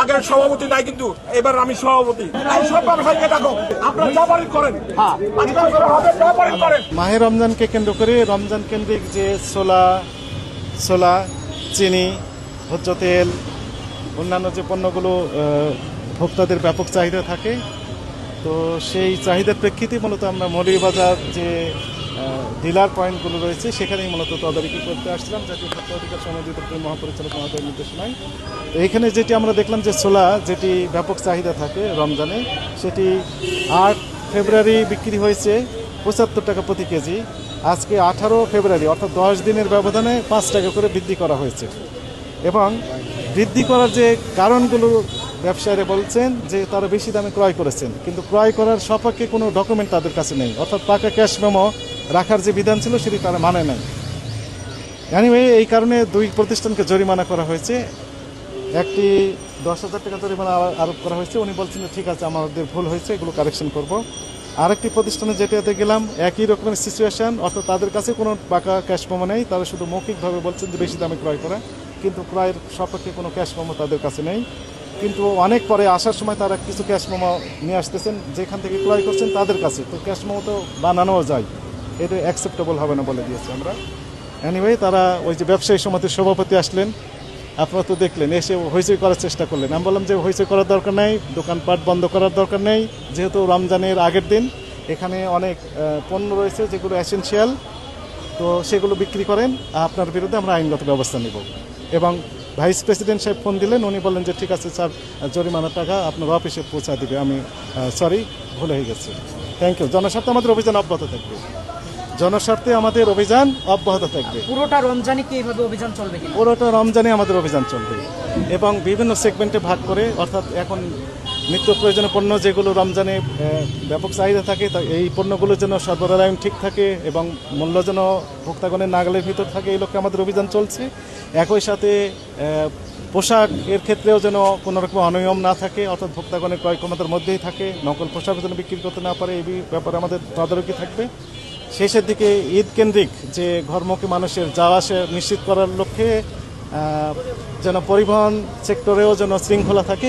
আগের সভাপতি নাই, কিন্তু এবার আমি সভাপতি। এই সব ব্যবসায়ীকে ডাকো, আপনারা জবারি করেন। করেন। মাহে রমজানকে কেন্দ্র করে রমজান কেন্দ্রিক যে ছোলা, চিনি, ভোজ্য তেল, অন্যান্য যে পণ্যগুলো ভোক্তাদের ব্যাপক চাহিদা থাকে, তো সেই চাহিদার প্রেক্ষিতে মূলত আমরা মৌলভীবাজার যে ডিলার পয়েন্টগুলো রয়েছে সেখানেই মূলত তদারকি করতে আসছিলাম জাতীয় খাদ্য অধিকার সনদ অধিদপ্তরের মহাপরিচালক মহোদয়ের নির্দেশনায়। তো এইখানে যেটি আমরা দেখলাম যে ছোলা যেটি ব্যাপক চাহিদা থাকে রমজানে, সেটি 8 ফেব্রুয়ারি বিক্রি হয়েছে 75 টাকা প্রতি কেজি। আজকে 18 ফেব্রুয়ারি অর্থাৎ 10 দিনের ব্যবধানে 5 টাকা করে বৃদ্ধি করা হয়েছে। এবং বৃদ্ধি করার যে কারণগুলো ব্যবসায়ীরা বলছেন যে তারা বেশি দামে ক্রয় করেছেন, কিন্তু ক্রয় করার সপক্ষে কোনো ডকুমেন্ট তাদের কাছে নেই, অর্থাৎ পাকা ক্যাশ মেমো রাখার যে বিধান ছিল সেটি তারা মানে নাই। এনিওয়ে এই কারণে 2 প্রতিষ্ঠানকে জরিমানা করা হয়েছে। একটি 10,000 টাকা জরিমানা আরোপ করা হয়েছে। উনি বলছেন যে ঠিক আছে, আমাদের ভুল হয়েছে, এগুলো কারেকশন করব। আরেকটি প্রতিষ্ঠানে যেটাতে গেলাম একই রকমের সিচুয়েশন, অর্থাৎ তাদের কাছে কোনো পাকা ক্যাশ মেমো নেই, তারা শুধু মৌখিকভাবে বলছেন যে বেশি দামে ক্রয় করা, কিন্তু ক্রয়ের সপক্ষে কোনো ক্যাশ মেমো তাদের কাছে নেই। কিন্তু অনেক পরে আসার সময় তারা কিছু ক্যাশ মেমো নিয়ে আসতেছেন যেখান থেকে ক্রয় করছেন তাদের কাছে, তো ক্যাশ মেমো তো বানানোও যায়, এটা অ্যাকসেপ্টেবল হবে না বলে দিয়েছি আমরা। এনিওয়ে তারা ওই যে ব্যবসায়ী সমিতির সভাপতি আসলেন, আপনারা তো দেখলেন, এসে হইচই করার চেষ্টা করলেন। আমি বললাম যে হইচই করার দরকার নেই, দোকানপাট বন্ধ করার দরকার নেই, যেহেতু রমজানের আগের দিন এখানে অনেক পণ্য রয়েছে যেগুলো এসেনশিয়াল, তো সেগুলো বিক্রি করেন, আপনার বিরুদ্ধে আমরা আইনগত ব্যবস্থা নেব। এবং ভাইস প্রেসিডেন্ট সাহেব ফোন দিলেন, উনি বললেন যে ঠিক আছে স্যার, জরিমানার টাকা আপনার অফিসে পৌঁছা দিবে। আমি সরি, ভুল হয়ে গেছে। Thank you. জনস্বার্থে আমাদের অভিযান অব্যাহত থাকবে, জনস্বার্থে আমাদের অভিযান অব্যাহত থাকবে। পুরোটা রমজানে কি এইভাবে অভিযান চলবে? পুরোটা রমজানে আমাদের অভিযান চলবে এবং বিভিন্ন সেগমেন্টে ভাগ করে, অর্থাৎ এখন নিত্য প্রয়োজনীয় পণ্য যেগুলো রমজানে ব্যাপক চাহিদা থাকে, তা এই পণ্যগুলোর জন্য সরবরাহ ঠিক থাকে এবং মূল্য যেন ভোক্তাগণের নাগালের ভিতর থাকে, এই লক্ষ্যে আমাদের অভিযান চলছে। একই সাথে পোশাক এর ক্ষেত্রেও যেন কোনো রকম অনিয়ম না থাকে, অর্থাৎ ভোক্তাগণের ক্রয় ক্ষমতার মধ্যেই থাকে, নকল পোশাক যেন বিক্রি করতে না পারে, এই ব্যাপারে আমাদের তদারকি থাকবে। শেষের দিকে ঈদ কেন্দ্রিক যে ঘরমুখী মানুষের যাওয়া আসা নিশ্চিত করার লক্ষ্যে যেন পরিবহন সেক্টরেও যেন শৃঙ্খলা থাকে।